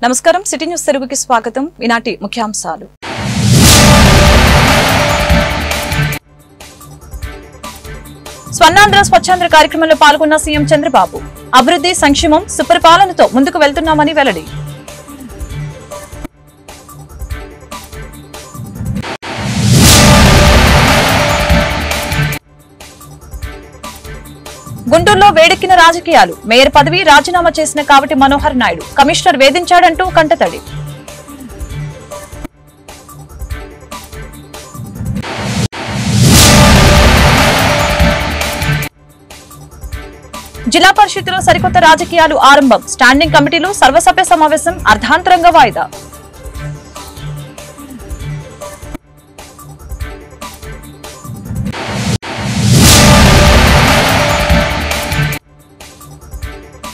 నమస్కారం city news తెలుగుకి స్వాగతం. ఈనాటి ముఖ్యాంశాలు. స్వర్ణాంధ్ర స్వచ్ఛాంధ్ర కార్యక్రమంలో పాల్గొన్న సీఎం చంద్రబాబు అభివృద్ధి సంక్షేమం సుపరిపాలనతో ముందుకు వెళ్తున్నామని వెల్లడి. గుంటూరులో వేడెక్కిన రాజకీయాలు. మేయర్ పదవి రాజీనామా చేసిన కావటి మనోహర్ నాయుడు కమిషనర్ వేధించాడంటూ కంటతడి. జిల్లా పరిషత్తులో సరికొత్త రాజకీయాలు ఆరంభం. స్టాండింగ్ కమిటీలు సర్వసభ్య సమావేశం అర్ధాంతరంగా వాయిదా.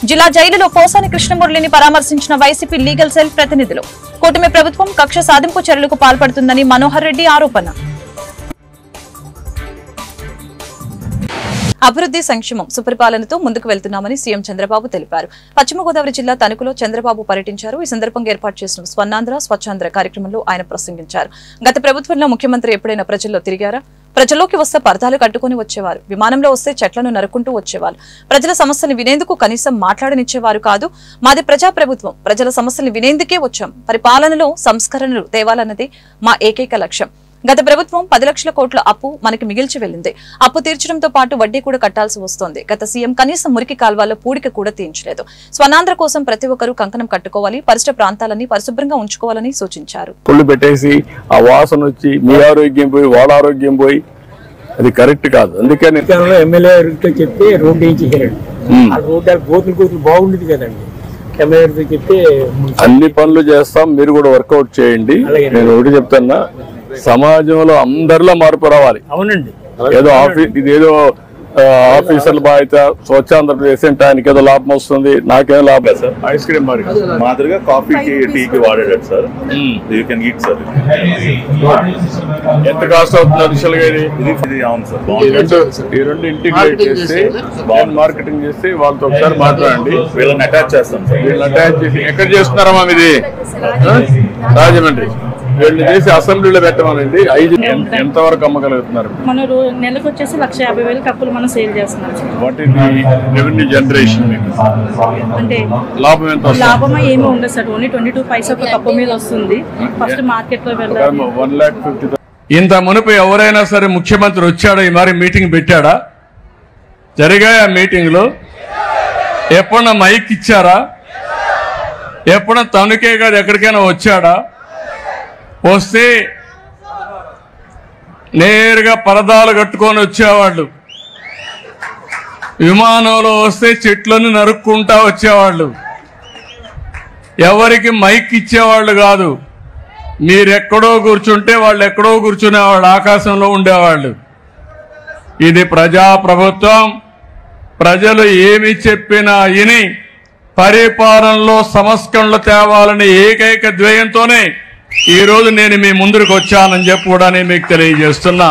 జిల్లా జైలులో పోసాని కృష్ణమురళిని పరామర్శించిన వైసీపీ లీగల్ సెల్ ప్రతినిధులు. కూటమి ప్రభుత్వం కక్ష సాధింపు చర్యలకు పాల్పడుతుందని మనోహర్ రెడ్డి ఆరోపణ. అభివృద్ధి సంక్షేమం సుపరిపాలనతో ముందుకు వెళ్తున్నామని సీఎం చంద్రబాబు తెలిపారు. పశ్చిమ గోదావరి జిల్లా తణుకులో చంద్రబాబు పర్యటించారు. ఈ సందర్భంగా ఏర్పాటు చేసిన స్వర్ణాంధ్ర స్వచ్ఛాంధ్ర కార్యక్రమంలో ఆయన ప్రసంగించారు. గత ప్రభుత్వంలో ముఖ్యమంత్రి ఎప్పుడైనా ప్రజల్లో తిరిగారా? ప్రజల్లోకి వస్తే పరదాలు కట్టుకుని వచ్చేవారు. విమానంలో వస్తే చెట్లను నరుకుంటూ వచ్చేవారు. ప్రజల సమస్యలు వినేందుకు కనీసం మాట్లాడనిచ్చేవారు కాదు. మాది ప్రజాప్రభుత్వం. ప్రజల సమస్యలు వినేందుకే వచ్చాం. పరిపాలనలో సంస్కరణలు తేవాలన్నది మా ఏకైక లక్ష్యం. గత ప్రభుత్వం 10 లక్షల కోట్ల అప్పు మనకి మిగిల్చి వెళ్లింది. అప్పు తీర్చడంతో పాటు వడ్డీ కూడా కట్టాల్సి వస్తోంది. గత సీఎం కనీసం మురికి కాల్వాల్లో పూడిక కూడా తీయించలేదు. స్వర్ణాంధ్ర కోసం ప్రతి ఒక్కరూ కంకణం కట్టుకోవాలి. పరిసర ప్రాంతాలని పరిశుభ్రంగా ఉంచుకోవాలని సూచించారు. పుల్లు పెట్టేసి ఆ వాసన వచ్చి మీ ఆరోగ్యం పోయి వాళ్ళ ఆరోగ్యం పోయి అది కరెక్ట్ కాదు. అందుకని ఎమ్మెల్యే చెప్పి రోడ్డు వేయించేసారండి. ఆ రోడ్డు గోతులు బాగుండేది కదండి. ఎమ్మెల్యే చెప్పి అన్ని పనులు చేస్తాం, మీరు కూడా వర్కౌట్ చేయండి. నేను ఒకటి చెప్తున్నా, సమాజంలో అందరిలో మార్పు రావాలి. అవునండి. ఏదో ఇదేదో ఆఫీసర్ల బాధ్యత స్వచ్ఛాంధ్రప్రదేశ్ అంటే ఆయనకి ఏదో లాభం వస్తుంది, నాకేదో లాభం. సార్ ఐస్ క్రీమ్ మాదిరిగా కాఫీకి టీకి వాడేటట్టు sir. You can eat sir. ఎంత కాస్ట్ అవుతుంది అడిషనల్ గా? ఇది అవును సార్. ఈ రెండు ఇంటిగ్రేట్ చేసి మార్కెటింగ్ చేసి వాళ్ళతో ఒకసారి మాట్లాడండి. వీళ్ళని అటాచ్ చేస్తాం సార్. వీళ్ళని అటాచ్ చేసి ఎక్కడ చేస్తున్నారమ్మా ఇది? రాజమండ్రి. వీళ్ళని చేసి అసెంబ్లీలో పెట్టమనండి. ఎంత వరకు అమ్మగలుగుతున్నారు? మన నెలకు వచ్చేసి 150,000 కప్పులు మనం సేల్ చేస్తున్నాం. What is the revenue generation? అంటే లాభం ఎంత వస్తుంది? లాభం ఏమీ ఉండదు సార్. ఓన్లీ 22 పైసా ఒక కప్పు మీద వస్తుంది. ఫస్ట్ మార్కెట్ లో వెళ్ళాలి. 1,50,000. ఇంత మునుపు ఎవరైనా సరే ముఖ్యమంత్రి వచ్చాడా ఈ మరి మీటింగ్ పెట్టాడా? జరిగాయి ఆ మీటింగ్లో? ఎప్పుడన్నా మైక్ ఇచ్చారా? ఎప్పుడన్నా తణుకే కాదు ఎక్కడికైనా వచ్చాడా? వస్తే నేరుగా పరదాలు కట్టుకొని వచ్చేవాళ్ళు. విమానంలో వస్తే చెట్లను నరుక్కుంటా వచ్చేవాళ్ళు. ఎవరికి మైక్ ఇచ్చేవాళ్ళు కాదు. మీరెక్కడో కూర్చుంటే వాళ్ళు ఎక్కడో కూర్చునేవాళ్ళు, ఆకాశంలో ఉండేవాళ్ళు. ఇది ప్రజాప్రభుత్వం. ప్రజలు ఏమి చెప్పినా విని పరిపాలనలో సంస్కరణలు తేవాలని ఏకైక ధ్యేయంతోనే ఈరోజు నేను మీ ముందుకు వచ్చానని చెప్పి కూడా నేను మీకు తెలియజేస్తున్నా.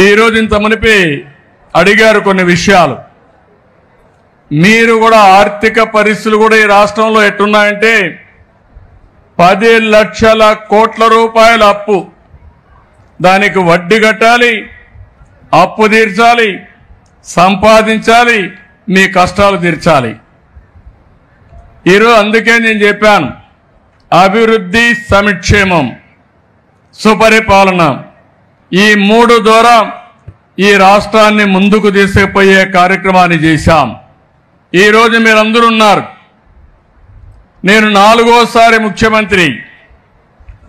ఈరోజు ఇంత మునిపి అడిగారు కొన్ని విషయాలు. మీరు కూడా ఆర్థిక పరిస్థితులు కూడా ఈ రాష్ట్రంలో ఎట్టున్నాయంటే 10 లక్షల కోట్ల రూపాయల అప్పు. దానికి వడ్డీ కట్టాలి, అప్పు తీర్చాలి, సంపాదించాలి, మీ కష్టాలు తీర్చాలి. ఈరోజు అందుకే నేను చెప్పాను, అభివృద్ధి సంక్షేమం సుపరిపాలన ఈ 3 ద్వారా ఈ రాష్ట్రాన్ని ముందుకు తీసుకుపోయే కార్యక్రమాన్ని చేశాం. ఈరోజు మీరందరూ ఉన్నారు. నేను 4వసారి ముఖ్యమంత్రి.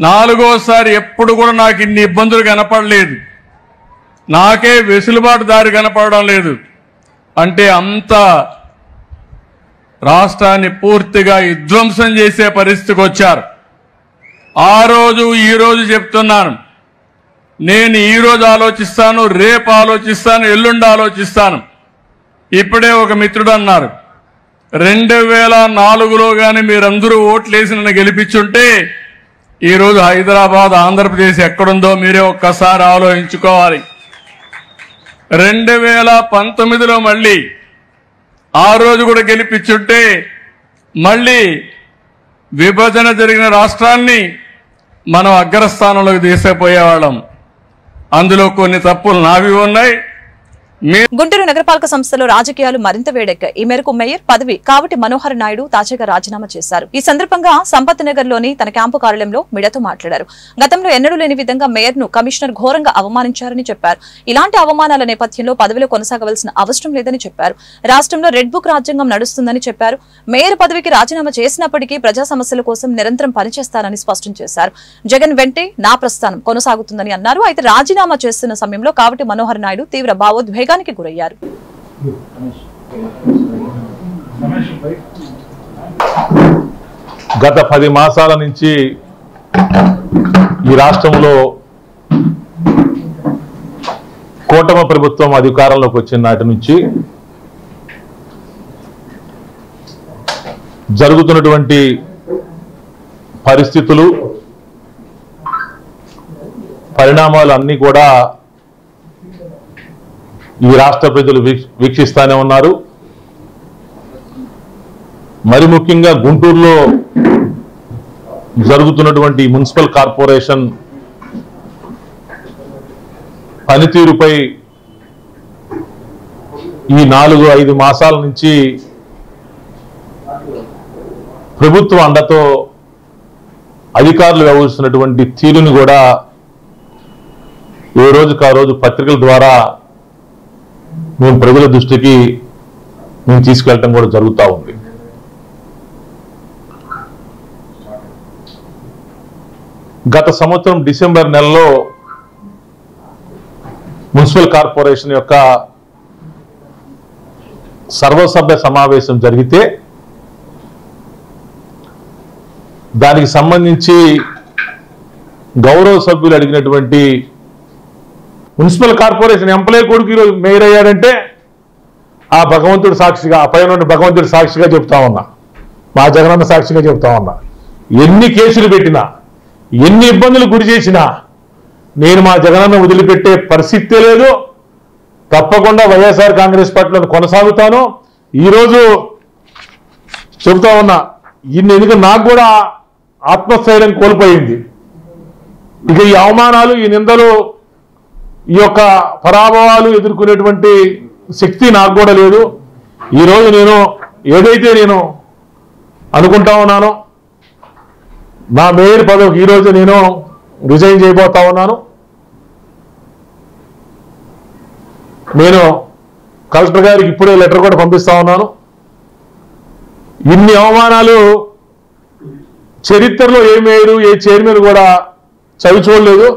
4వసారి ఎప్పుడు కూడా నాకు ఇన్ని ఇబ్బందులు కనపడలేదు. నాకే వెసులుబాటు దారి కనపడడం లేదు. అంటే అంత రాష్ట్రాన్ని పూర్తిగా విధ్వంసం చేసే పరిస్థితికి వచ్చారు. ఆ రోజు ఈ రోజు చెప్తున్నాను, నేను ఈ రోజు ఆలోచిస్తాను, రేపు ఆలోచిస్తాను, ఎల్లుండి ఆలోచిస్తాను. ఇప్పుడే ఒక మిత్రుడు అన్నారు, 2004లో కానీ మీరందరూ ఓట్లేసి నన్ను గెలిపించుంటే ఈరోజు హైదరాబాద్ ఆంధ్రప్రదేశ్ ఎక్కడుందో మీరే ఒక్కసారి ఆలోచించుకోవాలి. 2019లో మళ్ళీ ఆ రోజు కూడా గెలిపించుంటే మళ్ళీ విభజన జరిగిన రాష్ట్రాన్ని మనం అగ్రస్థానంలోకి తీసుకుపోయేవాళ్ళం. అందులో కొన్ని తప్పులు నావి ఉన్నాయి. గుంటూరు నగరపాలక సంస్థలో రాజకీయాలు మరింత వేడెక్కాయి. ఈ మేరకు మేయర్ పదవి కావటి మనోహర్ నాయుడు తాజాగా రాజీనామా చేశారు. ఈ సందర్భంగా సంపత్ నగర్ లోని తన క్యాంపు కార్యాలయంలో మీడియాతో మాట్లాడారు. గతంలో ఎన్నడూ లేని విధంగా మేయర్ ను కమిషనర్ ఘోరంగా అవమానించారని చెప్పారు. ఇలాంటి అవమానాల నేపథ్యంలో పదవిలో కొనసాగవలసిన అవసరం లేదని చెప్పారు. రాష్ట్రంలో రెడ్ బుక్ రాజ్యాంగం నడుస్తుందని చెప్పారు. మేయర్ పదవికి రాజీనామా చేసినప్పటికీ ప్రజా సమస్యల కోసం నిరంతరం పనిచేస్తారని స్పష్టం చేశారు. జగన్ వెంటే నా ప్రస్థానం కొనసాగుతుందని అన్నారు. అయితే రాజీనామా చేస్తున్న సమయంలో కావటి మనోహర్ నాయుడు తీవ్ర భావోద్వేగం గురయ్యారు. గత 10 మాసాల నుంచి ఈ రాష్ట్రంలో కూటమి ప్రభుత్వం అధికారంలోకి వచ్చిన నాటి నుంచి జరుగుతున్నటువంటి పరిస్థితులు, పరిణామాలు అన్నీ కూడా ఈ రాష్ట్ర ప్రజలు వీక్షిస్తానే ఉన్నారు. మరి ముఖ్యంగా గుంటూరులో జరుగుతున్నటువంటి మున్సిపల్ కార్పొరేషన్ పనితీరుపై ఈ 4-5 మాసాల నుంచి ప్రభుత్వ అండతో అధికారులు వ్యవహరిస్తున్నటువంటి తీరుని కూడా ఏ రోజుకు ఆ రోజు పత్రికల ద్వారా మేము ప్రజల దృష్టికి మేము తీసుకెళ్ళటం కూడా జరుగుతూ ఉంది. గత సంవత్సరం డిసెంబర్ నెలలో మున్సిపల్ కార్పొరేషన్ యొక్క సర్వసభ్య సమావేశం జరిగితే దానికి సంబంధించి గౌరవ సభ్యులు అడిగినటువంటి మున్సిపల్ కార్పొరేషన్ ఎంప్లాయీ కొడుకు ఈరోజు మేయర్ అయ్యాడంటే ఆ భగవంతుడు సాక్షిగా, ఆ పైన భగవంతుడు సాక్షిగా చెప్తా ఉన్నా, మా జగనన్న సాక్షిగా చెప్తా ఉన్నా, ఎన్ని కేసులు పెట్టినా, ఎన్ని ఇబ్బందులు గురి చేసినా నేను మా జగనన్న వదిలిపెట్టే పరిస్థితే లేదు. తప్పకుండా వైఎస్ఆర్ కాంగ్రెస్ పార్టీలో కొనసాగుతాను. ఈరోజు చెబుతా ఉన్నా, ఎందుకంటే నాకు కూడా ఆత్మస్థైర్యం కోల్పోయింది. ఇక ఈ అవమానాలు, ఈ నిందలు, ఈ యొక్క పరాభవాలు ఎదుర్కొనేటువంటి శక్తి నాకు కూడా లేదు. ఈరోజు నేను ఏదైతే నేను అనుకుంటా ఉన్నానో నా మేయర్ పదవికి ఈరోజు నేను రిజైన్ చేయబోతా ఉన్నాను. నేను కలెక్టర్ గారికి ఇప్పుడే లెటర్ కూడా పంపిస్తా ఉన్నాను. ఇన్ని అవమానాలు చరిత్రలో ఏ మేయరు, ఏ చైర్మన్ కూడా చవి చూడలేదు.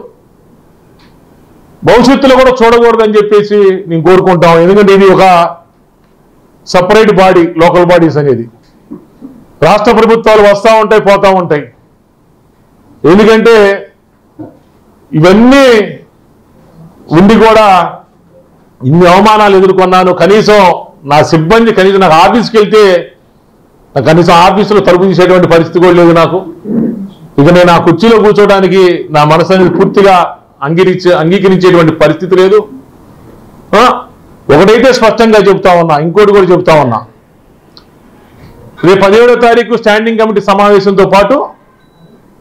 భవిష్యత్తులో కూడా చూడకూడదని చెప్పేసి నేను కోరుకుంటాం. ఎందుకంటే ఇది ఒక సపరేట్ బాడీ, లోకల్ బాడీస్ అనేది. రాష్ట్ర ప్రభుత్వాలు వస్తూ ఉంటాయి, పోతూ ఉంటాయి. ఎందుకంటే ఇవన్నీ ఉండి కూడా ఇన్ని అవమానాలు ఎదుర్కొన్నాను. కనీసం నా సిబ్బంది, కనీసం నాకు ఆఫీస్కి వెళ్తే కనీసం ఆఫీసులో తలుపు తీసేటువంటి పరిస్థితి కూడా లేదు నాకు. ఇక నేను ఆ కుర్చీలో కూర్చోవడానికి నా మనసు అనేది పూర్తిగా అంగీకరించేటువంటి పరిస్థితి లేదు. ఒకటైతే స్పష్టంగా చెప్తా ఉన్నా, ఇంకోటి కూడా చెప్తా ఉన్నా, రేపు 17వ తారీఖు స్టాండింగ్ కమిటీ సమావేశంతో పాటు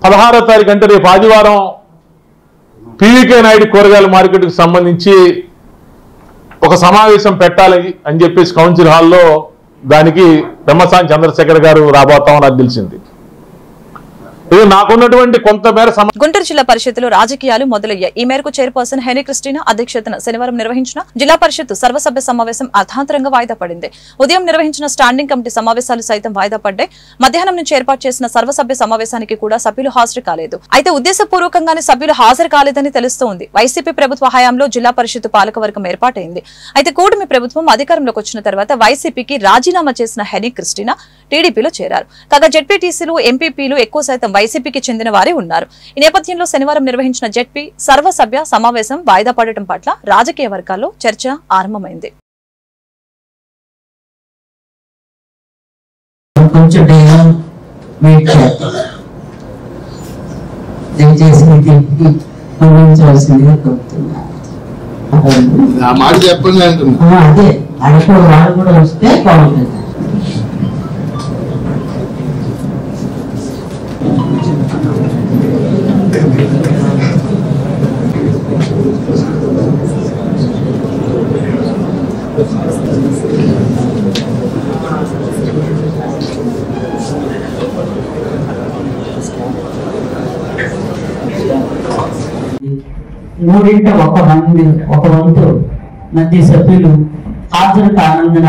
16వ తారీఖు అంటే రేపు ఆదివారం పీవీకే నాయుడు కూరగాయల మార్కెట్కి సంబంధించి ఒక సమావేశం పెట్టాలి అని చెప్పేసి కౌన్సిల్ హాల్లో దానికి పెమ్మసాని చంద్రశేఖర్ గారు రాబోతామని నాకు తెలిసింది. ఇది నాకున్నటువంటి కొంతమేర గుంటూరు జిల్లా పరిషత్తులో రాజకీయాలు మొదలయ్యాయి. ఈ మేరకు చైర్పర్సన్ హెనీ క్రిస్టినా అధ్యక్షతన శనివారం నిర్వహించిన జిల్లా పరిషత్ సర్వసభ్య సమావేశం అర్థాంతరంగా వాయిదా పడింది. ఉదయం నిర్వహించిన స్టాండింగ్ కమిటీ సమావేశాలు సైతం వాయిదా పడ్డాయి. మధ్యాహ్నం నుంచి ఏర్పాటు చేసిన సర్వసభ్య సమావేశానికి కూడా సభ్యులు హాజరు కాలేదు. అయితే ఉద్దేశపూర్వకంగానే సభ్యులు హాజరు కాలేదని తెలుస్తోంది. వైసీపీ ప్రభుత్వ హయాంలో జిల్లా పరిషత్ పాలకవర్గం ఏర్పాటైంది. అయితే కూటమి ప్రభుత్వం అధికారంలోకి వచ్చిన తర్వాత వైసీపీకి రాజీనామా చేసిన హెనీ క్రిస్టినా టీడీపీలో చేరారు. కాగా జెడ్పీటీసీలు, ఎంపీపీలు ఎక్కువ శాతం వైసీపీకి చెందిన వారే ఉన్నారు. ఈ నేపథ్యంలో శనివారం నిర్వహించిన జెడ్పీ సర్వసభ్య సమావేశం వాయిదా పడటం పట్ల రాజకీయ వర్గాల్లో చర్చ ఆరంభమైంది. మూడింట ఒక వంతు మంది సభ్యులు హాజరు కానందున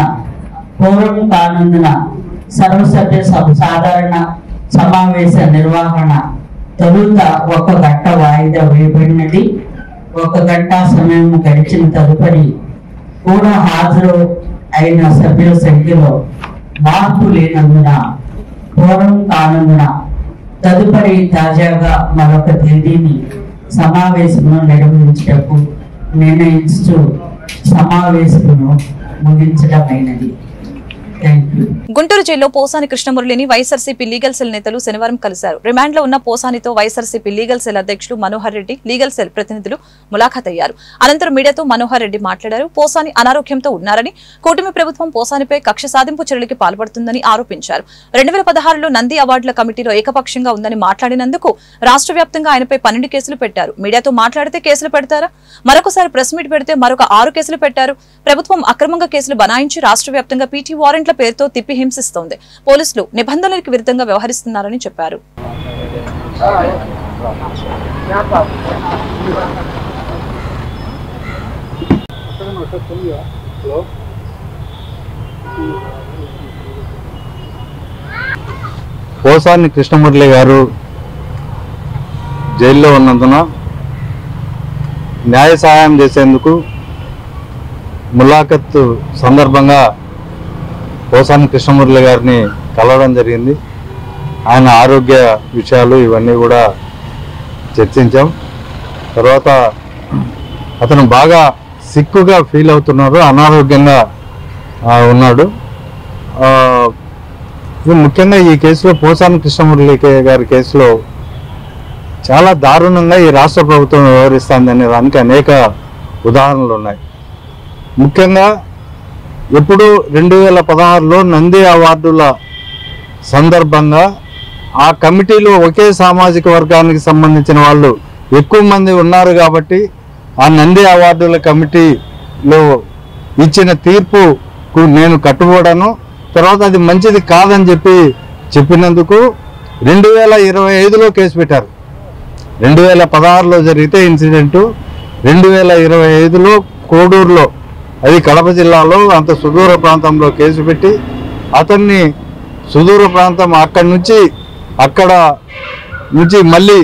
కోరం కానందున సర్వసభ్య సాధారణ సమావేశ నిర్వహణ తొలుత 1 గంట వాయిదా వేయబడినది. 1 గంట సమయం గడిచిన తదుపరి కూడా హాజరు అయిన సభ్యుల సంఖ్యలో మార్పు లేనందున కోరం కానందున తదుపరి తాజాగా మరొక తేదీని సమావేశంలో నిర్వహించటకు నిర్ణయించు సమావేశమును ముగించడమైనది. గుంటూరు జైల్లో పోసాని కృష్ణమురళిని వైఎస్ఆర్సీపీ లీగల్ సెల్ నేతలు శనివారం కలిశారు. రిమాండ్ లో ఉన్న పోసానితో వైఎస్ఆర్సీపీ లీగల్ సెల్ అధ్యక్షులు మనోహర్ రెడ్డి, లీగల్ సెల్ ప్రతినిధులు ములాఖాత్ అయ్యారు. అనంతరం మీడియాతో మనోహర్ రెడ్డి మాట్లాడారు. పోసాని అనారోగ్యంతో ఉన్నారని, కూటమి ప్రభుత్వం పోసానిపై కక్ష సాధింపు చర్యలకి పాల్పడుతుందని ఆరోపించారు. 2016లో నంది అవార్డుల కమిటీలో ఏకపక్షంగా ఉందని మాట్లాడినందుకు రాష్ట్ర వ్యాప్తంగా ఆయనపై 12 కేసులు పెట్టారు. మీడియాతో మాట్లాడితే కేసులు పెడతారా? మరొకసారి ప్రెస్ మీట్ పెడితే మరొక 6 కేసులు పెట్టారు. ప్రభుత్వం అక్రమంగా కేసులు బనాయించి రాష్ట్ర వ్యాప్తంగా పీటీ వారెంట్ల పేరుతో తిప్పి హింసిస్తోంది. పోలీసులు నిబంధనలకు విరుద్ధంగా వ్యవహరిస్తున్నారని చెప్పారు. పోసాని కృష్ణమురళి గారు జైల్లో ఉన్నందున న్యాయ సహాయం చేసేందుకు ములాఖత్ సందర్భంగా పోసాని కృష్ణమురళి గారిని కలవడం జరిగింది. ఆయన ఆరోగ్య విషయాలు ఇవన్నీ కూడా చర్చించాం. తర్వాత అతను బాగా సిక్కుగా ఫీల్ అవుతున్నారు, అనారోగ్యంగా ఉన్నాడు. ముఖ్యంగా ఈ కేసులో పోసాని కృష్ణమురళి గారి కేసులో చాలా దారుణంగా ఈ రాష్ట్ర ప్రభుత్వం వ్యవహరిస్తుందనే దానికి అనేక ఉదాహరణలు ఉన్నాయి. ముఖ్యంగా ఎప్పుడు 2016లో నంది అవార్డుల సందర్భంగా ఆ కమిటీలో ఒకే సామాజిక వర్గానికి సంబంధించిన వాళ్ళు ఎక్కువ మంది ఉన్నారు కాబట్టి ఆ నంది అవార్డుల కమిటీలో ఇచ్చిన తీర్పుకు నేను కట్టుబడను, తర్వాత అది మంచిది కాదని చెప్పినందుకు 2025లో కేసు పెట్టారు. 2016లో జరిగితే ఇన్సిడెంటు 2025లో కోడూరులో, అది కడప జిల్లాలో అంత సుదూర ప్రాంతంలో కేసు పెట్టి అతన్ని సుదూర ప్రాంతం అక్కడ నుంచి మళ్ళీ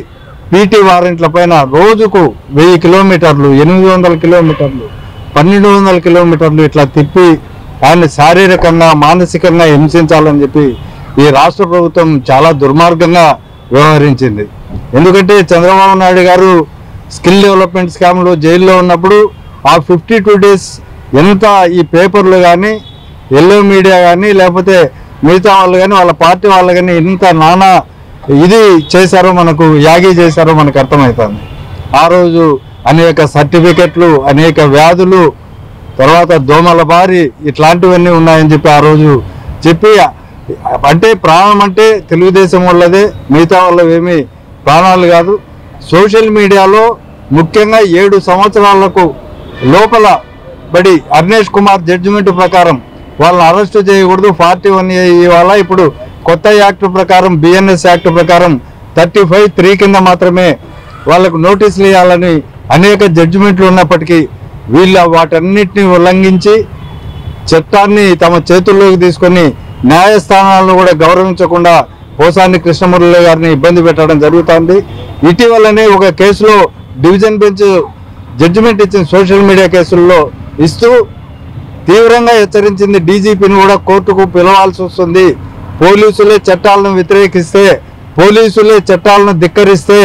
పీటీ వారెంట్ల పైన రోజుకు 1000 కిలోమీటర్లు, 800 కిలోమీటర్లు, 1200 కిలోమీటర్లు ఇట్లా తిప్పి ఆయన శారీరకంగా మానసికంగా హింసించాలని చెప్పి ఈ రాష్ట్ర ప్రభుత్వం చాలా దుర్మార్గంగా వ్యవహరించింది. ఎందుకంటే చంద్రబాబు నాయుడు గారు స్కిల్ డెవలప్మెంట్ స్కామ్లో జైల్లో ఉన్నప్పుడు ఆ 52 డేస్ ఎంత ఈ పేపర్లు కానీ, ఎల్లో మీడియా కానీ, లేకపోతే మిగతా వాళ్ళు కానీ, వాళ్ళ పార్టీ వాళ్ళు కానీ ఎంత నానా ఇది చేశారో, మనకు యాగి చేశారో మనకు అర్థమవుతుంది. ఆ రోజు అనేక సర్టిఫికెట్లు, అనేక వ్యాధులు, తర్వాత దోమల బారి ఇట్లాంటివన్నీ ఉన్నాయని చెప్పి ఆ రోజు చెప్పి, అంటే ప్రాణం అంటే తెలుగుదేశం వాళ్ళదే, మిగతా వాళ్ళవేమీ ప్రాణాలు కాదు. సోషల్ మీడియాలో ముఖ్యంగా 7 సంవత్సరాలకు లోపల బడి అర్నేష్ కుమార్ జడ్జిమెంట్ ప్రకారం వాళ్ళని అరెస్టు చేయకూడదు. 41A ఇవాళ ఇప్పుడు కొత్త యాక్ట్ ప్రకారం, బిఎన్ఎస్ యాక్ట్ ప్రకారం 35(3) కింద మాత్రమే వాళ్ళకు నోటీసులు ఇవ్వాలని అనేక జడ్జిమెంట్లు ఉన్నప్పటికీ వీళ్ళు వాటన్నిటిని ఉల్లంఘించి చట్టాన్ని తమ చేతుల్లోకి తీసుకొని న్యాయస్థానాలను కూడా గౌరవించకుండా పోసాని కృష్ణమురళి గారిని ఇబ్బంది పెట్టడం జరుగుతుంది. ఇటీవలనే ఒక కేసులో డివిజన్ బెంచ్ జడ్జిమెంట్ ఇచ్చిన సోషల్ మీడియా కేసుల్లో ఇస్తూ తీవ్రంగా హెచ్చరించింది. డీజీపీని కూడా కోర్టుకు పిలవాల్సి వస్తుంది. పోలీసులే చట్టాలను వ్యతిరేకిస్తే, పోలీసులే చట్టాలను ధిక్కరిస్తే,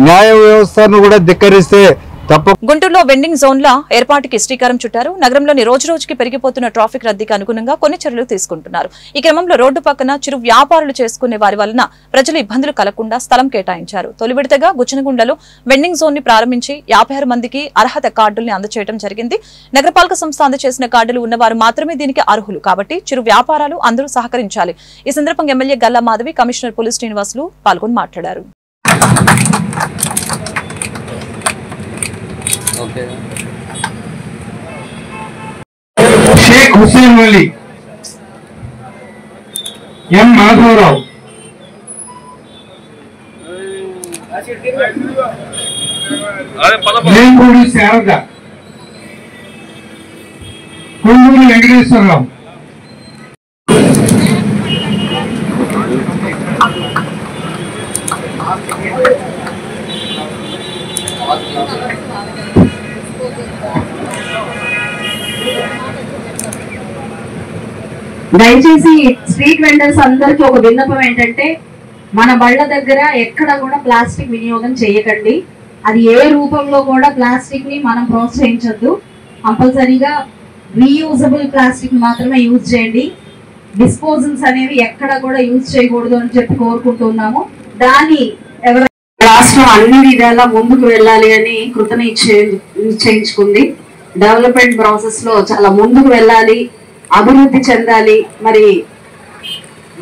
న్యాయ వ్యవస్థను కూడా ధిక్కరిస్తే గుంటూరులో వెండింగ్ జోన్ల ఏర్పాటుకి శ్రీకారం చుట్టారు. నగరంలోని రోజు రోజుకి పెరిగిపోతున్న ట్రాఫిక్ రద్దీకి అనుగుణంగా కొన్ని చర్యలు తీసుకుంటున్నారు. ఈ క్రమంలో రోడ్డు పక్కన చిరు వ్యాపారులు చేసుకునే వారి వలన ప్రజలు ఇబ్బందులు కలగకుండా స్థలం కేటాయించారు. తొలి విడతగా గుచ్చనగుండలో వెండింగ్ జోన్ ని ప్రారంభించి 56 మందికి అర్హత కార్డుల్ని అందజేయడం జరిగింది. నగరపాలక సంస్థ అందజేసిన కార్డులు ఉన్నవారు మాత్రమే దీనికి అర్హులు కాబట్టి చిరు వ్యాపారాలు అందరూ సహకరించాలి. ఈ సందర్భంగా ఎమ్మెల్యే గల్లా మాధవి, కమిషనర్ పులి శ్రీనివాసులు పాల్గొని మాట్లాడారు. शेख हुसैन वली, एम माधवराव, వేంపూడి శారద, కొండూరి వెంకటేశ్వరరావు, దయచేసి స్ట్రీట్ వెండర్స్ అందరికి ఒక విన్నపం ఏంటంటే, మన బళ్ళ దగ్గర ఎక్కడ కూడా ప్లాస్టిక్ వినియోగం చేయకండి. అది ఏ రూపంలో కూడా ప్లాస్టిక్ ని మనం ప్రోత్సహించొద్దు. కంపల్సరీగా రీయూజబుల్ ప్లాస్టిక్ మాత్రమే యూజ్ చేయండి. డిస్పోజల్స్ అనేవి ఎక్కడ కూడా యూజ్ చేయకూడదు అని చెప్పి కోరుకుంటున్నాము. దాన్ని ఎవరైనా రాష్ట్రం అన్ని విధాలా ముందుకు వెళ్ళాలి అని కృత నిశ్చయించుకుంది. డెవలప్మెంట్ ప్రాసెస్ లో చాలా ముందుకు వెళ్ళాలి, అభివృద్ధి చెందాలి. మరి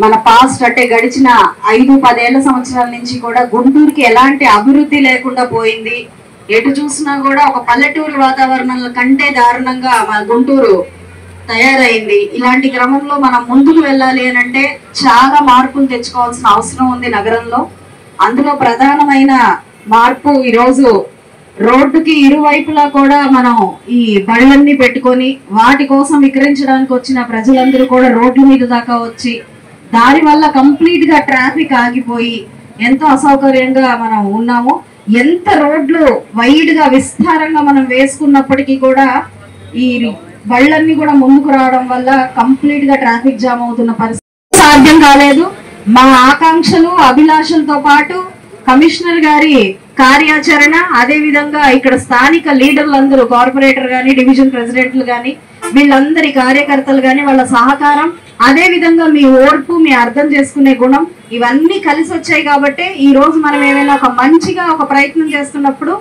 మన పాస్ట్ అంటే గడిచిన 5-10 సంవత్సరాల నుంచి కూడా గుంటూరుకి ఎలాంటి అభివృద్ధి లేకుండా పోయింది. ఎటు చూసినా కూడా ఒక పల్లెటూరు వాతావరణం కంటే దారుణంగా మన గుంటూరు తయారైంది. ఇలాంటి క్రమంలో మనం ముందుకు వెళ్ళాలి అని అంటే చాలా మార్పులు తెచ్చుకోవాల్సిన అవసరం ఉంది నగరంలో. అందులో ప్రధానమైన మార్పు ఈరోజు రోడ్డుకి ఇరువైపులా కూడా మనం ఈ బళ్ళన్నీ పెట్టుకొని వాటి కోసం విక్రయించడానికి వచ్చిన ప్రజలందరూ కూడా రోడ్ల మీద దాకా వచ్చి దాని వల్ల కంప్లీట్ గా ట్రాఫిక్ ఆగిపోయి ఎంతో అసౌకర్యంగా మనం ఉన్నాము. ఎంత రోడ్లు వైడ్ గా విస్తారంగా మనం వేసుకున్నప్పటికీ కూడా ఈ బళ్ళన్నీ కూడా ముందుకు రావడం వల్ల కంప్లీట్ గా ట్రాఫిక్ జామ్ అవుతున్న పరిస్థితి సాధ్యం కాలేదు. మా ఆకాంక్షలు అభిలాషలతో పాటు కమిషనర్ గారి కార్యాచరణ, అదే విధంగా ఇక్కడ స్థానిక లీడర్లందరూ, కార్పొరేటర్ గాని, డివిజన్ ప్రెసిడెంట్లు గాని, వీళ్ళందరి కార్యకర్తలు గాని, వాళ్ళ సహకారం, అదే విధంగా మీ ఓర్పు, మీ అర్థం చేసుకునే గుణం, ఇవన్నీ కలిసి వచ్చాయి. కాబట్టి ఈ రోజు మనం ఏమైనా ఒక మంచిగా ఒక ప్రయత్నం చేస్తున్నప్పుడు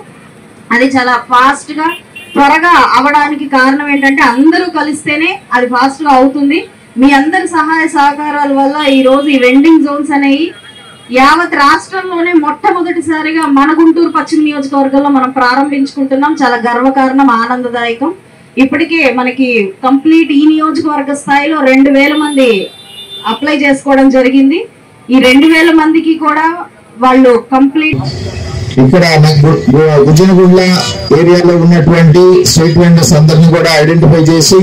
అది చాలా ఫాస్ట్ గా త్వరగా అవడానికి కారణం ఏంటంటే అందరూ కలిస్తేనే అది ఫాస్ట్ గా అవుతుంది. మీ అందరి సహాయ సహకారాల వల్ల ఈ రోజు ఈ వెండింగ్ జోన్స్ అనేవి యావత్ రాష్ట్రంలోనే మొట్టమొదటిసారిగా మన గుంటూరు పశ్చిమ నియోజకవర్గంలో మనం ప్రారంభించుకుంటున్నాం. చాలా గర్వకారణం, ఆనందదాయకం. ఇప్పటికే మనకి కంప్లీట్ ఈ నియోజకవర్గ స్థాయిలో 2000 మంది అప్లై చేసుకోవడం జరిగింది. ఈ 2000 మందికి కూడా వాళ్ళు కంప్లీట్ ఇక్కడ గుజ్జనగుండ్ల ఏరియాలో ఉన్నటువంటి స్ట్రీట్ వెండర్స్ అందరినీ కూడా ఐడెంటిఫై చేసి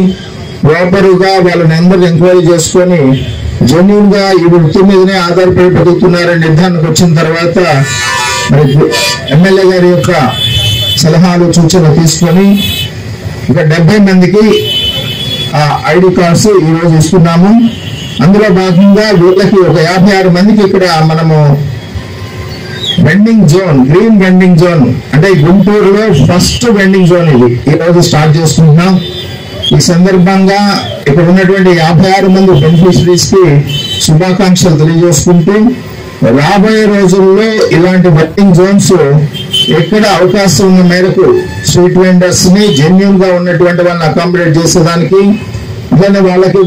ప్రాపర్గా వాళ్ళని అందరూ ఎంక్వైరీ చేసుకొని జెన్యూన్ గా ఈ వృత్తి మీదనే ఆధారపడి బతుకుతున్నారని నిర్ధారణకు వచ్చిన తర్వాత మరి ఎమ్మెల్యే గారి యొక్క సలహాలు సూచనలు తీసుకొని ఇక 70 మందికి ఐడి కార్డ్స్ ఈ రోజు ఇస్తున్నాము. అందులో భాగంగా వీళ్ళకి ఒక 56 మందికి ఇక్కడ మనము vending zone, green vending zone అంటే గుంటూరులో ఫస్ట్ వెండింగ్ జోన్ ఇది ఈ రోజు స్టార్ట్ చేసుకుంటున్నాం. ఈ సందర్భంగా ఇక్కడ ఉన్నటువంటి 56 మంది బెనిఫిషరీస్ కి శుభాకాంక్షలు తెలియజేసుకుంటూ రాబోయే రోజుల్లో ఇలాంటి వెండింగ్ జోన్స్ ఎక్కడ అవకాశం ఉన్న మేరకు స్ట్రీట్ వెండర్స్ ని జెన్యూన్ గా ఉన్నటువంటి వాళ్ళని అకామిడేట్ చేసేదానికి అలానే వాళ్ళకి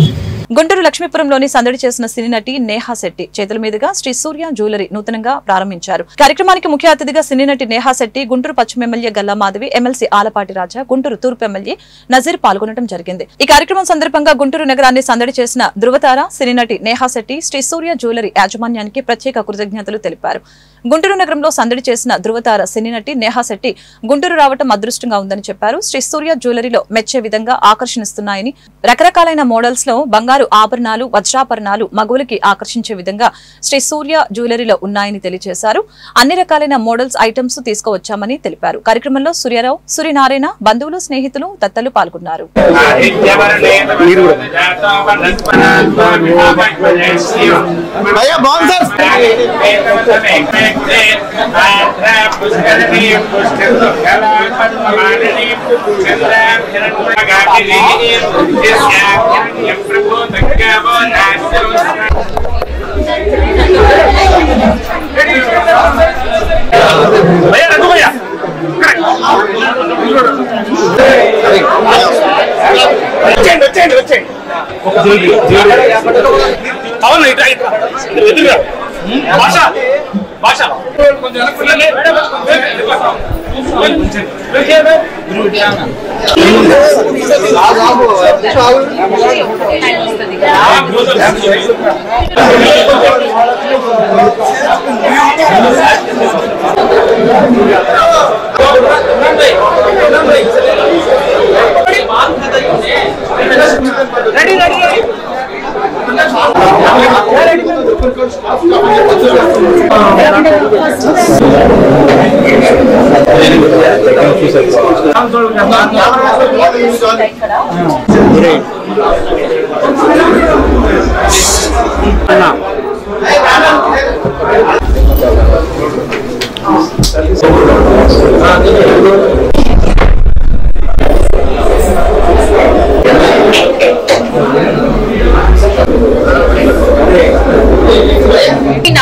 గుంటూరు లక్ష్మీపురంలోని సందడి చేసిన సినీ నటి నేహా శెట్టి చేతుల మీదుగా శ్రీ సూర్య జ్యువెలరీ నూతనంగా ప్రారంభించారు. కార్యక్రమానికి ముఖ్య అతిథిగా సినీ నటి నేహా శెట్టి, గుంటూరు పశ్చిమ ఎమ్మెల్యే గల్లా మాధవి, ఎమ్మెల్సీ ఆలపాటి రాజా, గుంటూరు తూర్పు ఎమ్మెల్యే నజీర్ పాల్గొనడం జరిగింది. ఈ కార్యక్రమం సందర్భంగా గుంటూరు నగరాన్ని సందడి చేసిన ధృవతార సినీ నటి నేహా శెట్టి శ్రీ సూర్య జ్యువెలరీ యాజమాన్యానికి ప్రత్యేక కృతజ్ఞతలు తెలిపారు. గుంటూరు నగరంలో సందడి చేసిన ధృవతార సినీ నటి నేహా శెట్టి గుంటూరు రావడం అదృష్టంగా ఉందని చెప్పారు. శ్రీ సూర్య జ్యువెలరీలో మెచ్చే విధంగా ఆకర్షణిస్తున్నాయని, రకరకాలైన మోడల్స్ లో బంగారు ఆభరణాలు, వజ్రాభరణాలు మగువులకి ఆకర్షించే విధంగా శ్రీ సూర్య జ్యువెలరీలో ఉన్నాయని తెలియజేశారు. అన్ని రకాలైన మోడల్స్ ఐటమ్స్ తీసుకువచ్చామని తెలిపారు. కార్యక్రమంలో సూర్యారావు, సూర్యనారాయణ, బంధువులు, స్నేహితులు తదితరులు పాల్గొన్నారు.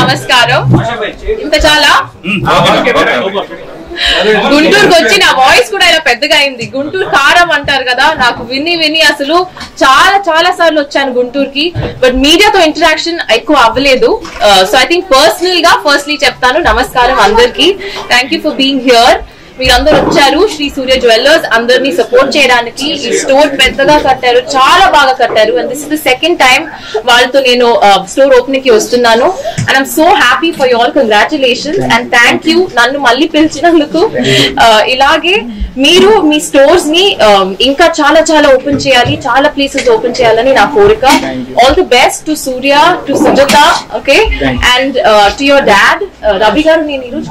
నమస్కారం. ఇంత చాలా గుంటూరుకి వచ్చి నా వాయిస్ కూడా ఇలా పెద్దగా అయింది. గుంటూరు కారం అంటారు కదా, నాకు విని అసలు చాలా సార్లు వచ్చాను గుంటూరుకి, బట్ మీడియాతో ఇంటరాక్షన్ ఎక్కువ అవ్వలేదు. సో ఐ థింక్ పర్సనల్ గా ఫస్ట్లీ చెప్తాను నమస్కారం అందరికి. Thank you for being here. మీరందరూ వచ్చారు శ్రీ సూర్య జ్యువెలర్స్ అందరినీ సపోర్ట్ చేయడానికి. ఈ స్టోర్ పెద్దగా కట్టారు, చాలా బాగా కట్టారు. And this is the second time వాళ్ళతో నేను స్టోర్ ఓపెనింగ్ కి వస్తున్నాను. And I'm so happy for you all. Congratulations and thank you నన్ను మళ్ళీ పిలిచినందుకు. ఇలాగే మీరు మీ స్టోర్స్ ని ఇంకా చాలా ఓపెన్ చేయాలి, చాలా ప్లేసెస్ ఓపెన్ చేయాలని నా కోరిక. All the best to Surya, to Sujatha, okay, and to your dad Ravi గారు. నేను ఈ రోజు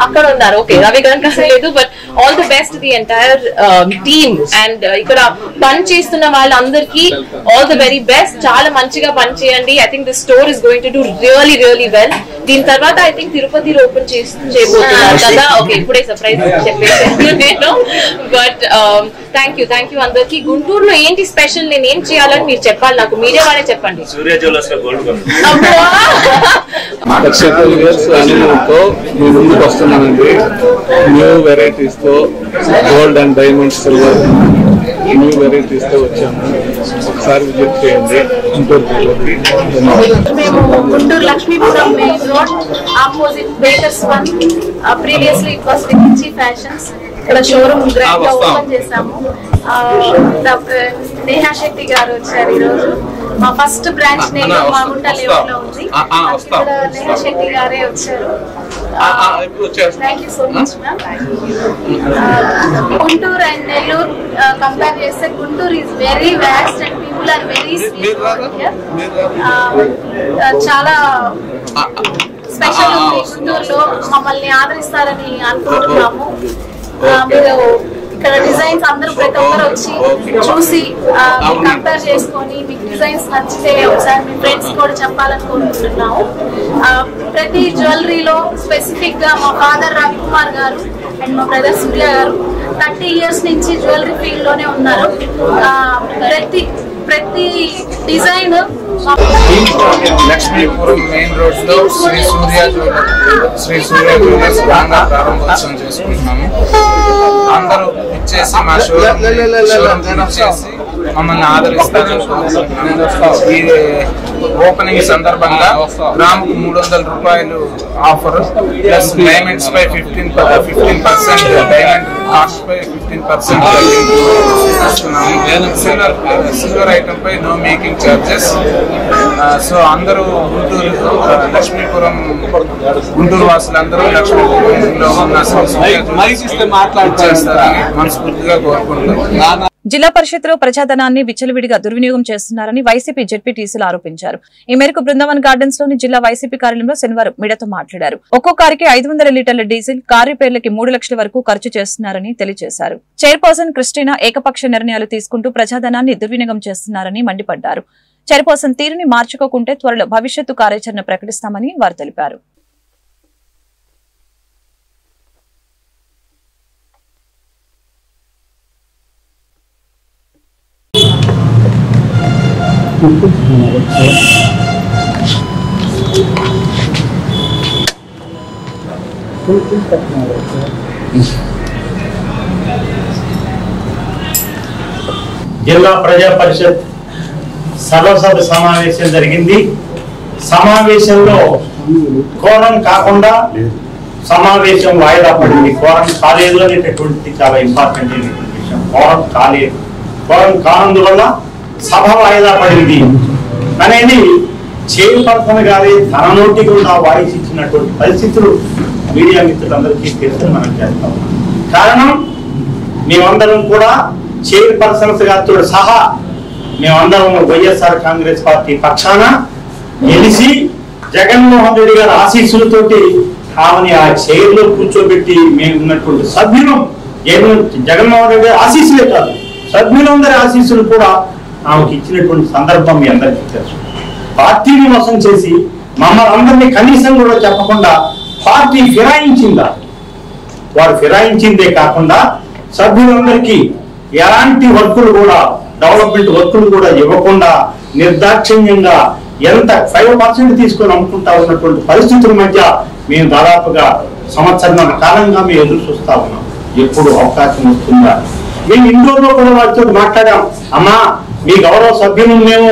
అక్కడ ఉన్నారు. ఓకే, రవి గారు కసలేదు, but all the best the entire team. And ఇక్కడ పని చేస్తున్న వాళ్ళందరికీ ఆల్ ది వెరీ బెస్ట్. చాలా మంచిగా పని చేయండి. I think the store is going to do really well. దీని తర్వాత ఐ థింక్ తిరుపతిలో ఓపెన్ చేయబోతున్నారు కదా. ఓకే, ఇప్పుడే సర్ప్రైజ్ చెప్పేసాను నేను. బట్ థ్యాంక్ యూ అందరికి. గుంటూరులో ఏంటి స్పెషల్, నేను ఏం చేయాలని మీరు చెప్పాలి నాకు, మీడియా వాళ్ళే చెప్పండి. సూర్య జ్యువెలర్స్ లో గోల్డ్ తో మీ ముందుకు వస్తున్నానండి. న్యూ వెరైటీస్ తో, gold and diamond, silver new varieties తో వచ్చాము. ఒకసారి విజిట్ చేయండి గుంటూరుకి. మేము Guntur Lakshmipuram main road opposite bakers 1. Previously it was Richie fashions. ఇక్కడ షోరూమ్ గ్రాండ్ గా ఓపెన్ చేసాము. నేహా శెట్టి గారు వచ్చారు ఈ రోజు. మా ఫస్ట్ బ్రాంచ్ నేను మాగుంట లేఅవుట్ లో ఉంది. ఇక్కడ నేహా శెట్టి గారే వచ్చారు. Thank you so much ma'am. Guntur and Nellore compare చేస్తే Guntur is very vast and people are very sweet. చాలా స్పెషల్ ఉంది గుంటూరులో. మమ్మల్ని ఆదరిస్తారని అనుకుంటున్నాము. మీరు ఇక్కడ డిజైన్స్ అందరూ ప్రతి ఒక్కరు వచ్చి చూసి కంపేర్ చేసుకొని మీకు డిజైన్స్ నచ్చితే ఒకసారి మీ ఫ్రెండ్స్ కూడా చెప్పాలని కోరుకుంటున్నాము. ప్రతి జ్యువెలరీలో స్పెసిఫిక్ గా మా ఫాదర్ రవికుమార్ గారు అండ్ మా బ్రదర్ సూర్య గారు 30 years నుంచి జ్యువెలరీ ఫీల్డ్ లోనే ఉన్నారు. ప్రతి డిజైన్ లక్ష్మీపురం మెయిన్ రోడ్ లో శ్రీ సూర్య జ్యువెలర్స్ బాగా ప్రారంభోత్సవం చేసుకుంటున్నాము. అందరూ ఇచ్చేసి మా షోరూమ్ ఇచ్చేసి మమ్మల్ని ఆదరిస్తారనుకుంటున్నాము. ఈ ఓపెనింగ్ సందర్భంగా గ్రాముకు 300 రూపాయలు ఆఫర్, ప్లస్ డైమండ్స్ పై 15% డైమండ్ కాస్ట్ పై 15% సిల్వర్ ఐటమ్ పై నో మేకింగ్ చార్జెస్. సో అందరూ లక్ష్మీపురం గుంటూరు వాసులందరూ లక్ష్మీపురంలో ఉన్న చేస్తారని మనస్ఫూర్తిగా కోరుకుంటున్నాను. జిల్లా పరిషత్లో ప్రజాధనాన్ని విచ్చలవిడిగా దుర్వినియోగం చేస్తున్నారని వైసీపీ జెడ్పీటీసీలు ఆరోపించారు. ఈ మేరకు బృందావన్ గార్డెన్స్ లోని జిల్లా వైసీపీ కార్యాలయంలో శనివారం మీడియాతో మాట్లాడారు. ఒక్కో కారుకి 500 లీటర్ల డీజిల్, కారు రిపేర్లకి 3 లక్షల వరకు ఖర్చు చేస్తున్నారని తెలియజేశారు. చైర్పర్సన్ క్రిస్టినా ఏకపక్ష నిర్ణయాలు తీసుకుంటూ ప్రజాధనాన్ని దుర్వినియోగం చేస్తున్నారని మండిపడ్డారు. చైర్పర్సన్ తీరుని మార్చుకోకుంటే త్వరలో భవిష్యత్తు కార్యాచరణ ప్రకటిస్తామని వారు తెలిపారు. జిల్లా ప్రజా పరిషత్ సర్వసభ సమావేశం జరిగింది. సమావేశంలో కోరం కాకుండా సమావేశం వాయిదా పడింది. కోరం కాలేదు అనేటటువంటి చాలా ఇంపార్టెంట్ విషయం. కోరం కాలేదు, కోరం కానందువల్ల సభ వాయిదా పడింది అనేది చైర్పర్సన్ గారి తన నోటి కూడా వాయిస్ ఇచ్చినటువంటి పరిస్థితులు మీడియా మిత్రులందరికీ తెలుసు మనం చేస్తాం. కారణం మేమందరం కూడా చైర్పర్సన్స్ గారితో సహా మేమందరం వైఎస్ఆర్ కాంగ్రెస్ పార్టీ పక్షాన గెలిచి జగన్మోహన్ రెడ్డి గారి ఆశీస్సులతోటి ఆమెని ఆ చైర్లో కూర్చోబెట్టి మేము ఉన్నటువంటి సభ్యులు జగన్మోహన్ రెడ్డి గారి ఆశీస్సులే కాదు, సభ్యులందరి ఆశీస్సులు కూడా ఆమెకి ఇచ్చినటువంటి సందర్భం మీ అందరికీ తెలుసు. పార్టీని మోసం చేసి మమ్మల్ని అందరినీ కనీసం కూడా చెప్పకుండా పార్టీ ఫిరాయించిందా? వారు ఫిరాయించిందే కాకుండా సభ్యులందరికీ ఎలాంటి వర్కులు కూడా, డెవలప్మెంట్ వర్కులు కూడా ఇవ్వకుండా నిర్దాక్షిణ్యంగా ఎంత 5% తీసుకొని అమ్ముకుంటా ఉన్నటువంటి పరిస్థితుల మధ్య మేము దాదాపుగా సంవత్సరం కాలంగా మేము ఎదురు చూస్తా ఉన్నాం. ఎప్పుడు అవకాశం వస్తుందా? మేము ఇండోర్లో కూడా వారితో మాట్లాడాం. అమ్మా, మీ గౌరవ సభ్యులు మేము,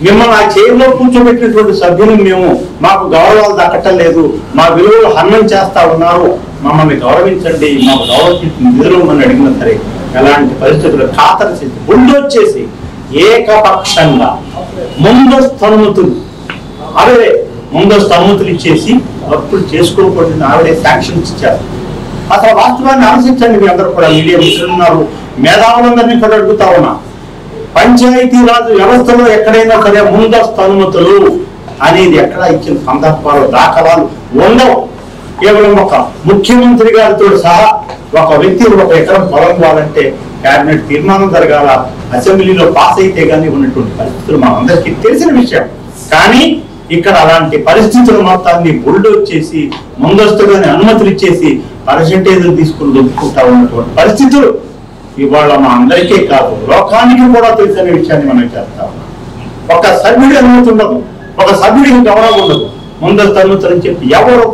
మిమ్మల్ని ఆ చైర్లో కూర్చోబెట్టినటువంటి సభ్యులు మేము, మాకు గౌరవాలు దక్కటం లేదు, మా విలువలు హరణం చేస్తా ఉన్నారు, మమ్మల్ని గౌరవించండి, మాకు గౌరవించి నిధులు అని అడిగినా సరే ఎలాంటి పరిస్థితులు ఖాతరు చేసి బుల్డోజ్ చేసి ఏకపక్షంగా ముందస్తు అనుమతులు ఇచ్చేసి వర్కులు చేసుకోకూడదని ఆవిడే శాంక్షన్స్ ఇచ్చారు. అసలు వాస్తవాన్ని ఆలోచించండి. మీ అందరూ కూడా మీడియా మిత్రులున్నారు, మేధావులందరినీ కూడా అడుగుతా ఉన్నా, పంచాయతీరాజ్ వ్యవస్థలో ఎక్కడైనా సరే ముందస్తు అనుమతులు అనేది ఎక్కడ ఇచ్చిన సందర్భాలు దాఖలాలు ఉండవు. కేవలం ఒక ముఖ్యమంత్రి గారితో సహా ఒక వ్యక్తి ఒక ఎకరం పొలం కావాలంటే క్యాబినెట్ తీర్మానం జరగాల, అసెంబ్లీలో పాస్ అయితే గానీ ఉన్నటువంటి పరిస్థితులు మనందరికీ తెలిసిన విషయం. కానీ ఇక్కడ అలాంటి పరిస్థితుల మొత్తాన్ని బుల్డోజ్ చేసి ముందస్తుగానే అనుమతులు ఇచ్చేసి పర్సెంటేజ్లు తీసుకుని దొరుకుకుంటా ఉన్నటువంటి పరిస్థితులు ఇవాళ మా అందరికీ కాదు, లోకానికి కూడా తెలిసిన విషయాన్ని మనం చేస్తా ఉన్నాం. ఒక సభ్యుడి అనుమతి ఉండదు, ఒక సభ్యుడికి గౌరవం ఉండదు, ముందస్తు అనుమతులు చెప్పి ఎవరు